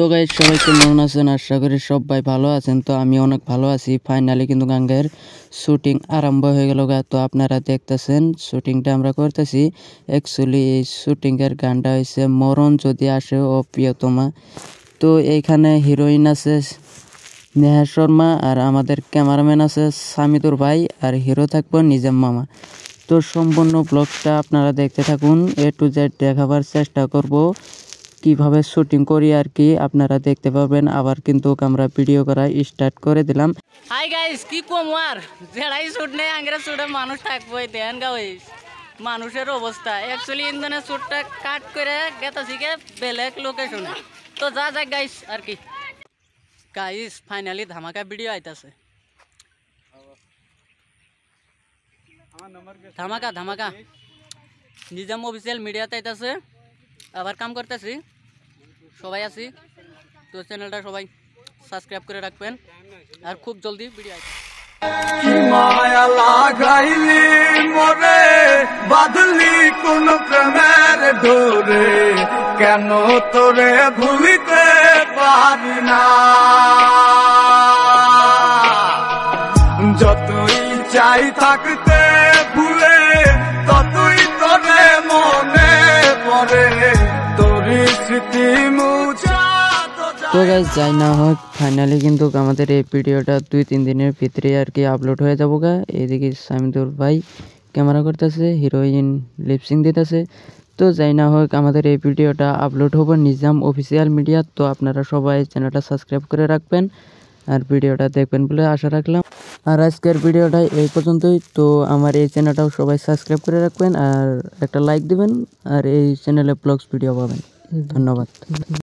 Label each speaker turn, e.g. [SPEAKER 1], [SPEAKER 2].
[SPEAKER 1] তো গাইস সবাই কেমন আছেন? আশা করি সবাই ভালো আছেন। তো আমি অনেক ভালো আছি। ফাইনালি কিন্তু গাঙ্গের শুটিং আরম্ভ হয়ে গেল। তো আপনারা দেখতেছেন শুটিংটা আমরা করতেছি। অ্যাকচুয়ালি এই শুটিংয়ের গানটা হয়েছে মরণ যদি আসে ও প্রিয়তমা। তো এইখানে হিরোইন আছে নেহা শর্মা, আর আমাদের ক্যামেরাম্যান আছে সামিদুর ভাই, আর হিরো থাকবো নিজাম মামা। তো সম্পূর্ণ ব্লগটা আপনারা দেখতে থাকুন, A to Z দেখাবার চেষ্টা করব কিভাবে শুটিং করি আর কি আপনারা দেখতে পাবেন। আবার কিন্তু আমরা ভিডিও করা স্টার্ট করে দিলাম।
[SPEAKER 2] হাই গাইস, কি কম আর যেড়াই শুট নেই আঙ্গের শুটে মানুষ থাকবই দেন গাইস। মানুষের অবস্থা অ্যাকচুয়ালি ইন্ধনের শুটটা কাট করে গেতাছি কে বেলেগ লোকেশনে। তো যা যাক গাইস আর কি। গাইস ফাইনালি ধামাকা ভিডিও আইতাছে। ধামাকা ধামাকা নিজাম অফিসিয়াল মিডিয়াতে আইতাছে। আবার কাম করতেছি, সবাই আছি। তো চ্যানেলটা সবাই সাবস্ক্রাইব করে রাখবেন, আর খুব জলদি ভিডিও আসবে।
[SPEAKER 3] মায়া লাগাইলি মরে বাদলি কোন প্রেমের ডোরে, কেন তোরে ভুলিতে পারি না। যতই চাই থাকতে ভুলে ততই তোরে মনে পড়ে, তোরই স্মৃতি মুছা।
[SPEAKER 1] তো গাইস যাই না হোক ফাইনালি কিন্তু আমাদের এই ভিডিওটা 2-3 দিনের ভিতরে আর কি আপলোড হয়ে যাবো গা। এইদিকে সামিদুর ভাই ক্যামেরা করতেছে, হিরোইন লিপসিং দিতেছে। তো যাই না হোক আমাদের এই ভিডিওটা আপলোড হবে নিজাম অফিসিয়াল মিডিয়া। তো আপনারা সবাই চ্যানেলটা সাবস্ক্রাইব করে রাখবেন আর ভিডিওটা দেখবেন বলে আশা রাখলাম। আর আজকের ভিডিওটা এই পর্যন্তই। তো আমার এই চ্যানেলটাও সবাই সাবস্ক্রাইব করে রাখবেন আর একটা লাইক দিবেন, আর এই চ্যানেলে ব্লগস ভিডিও পাবেন। ধন্যবাদ।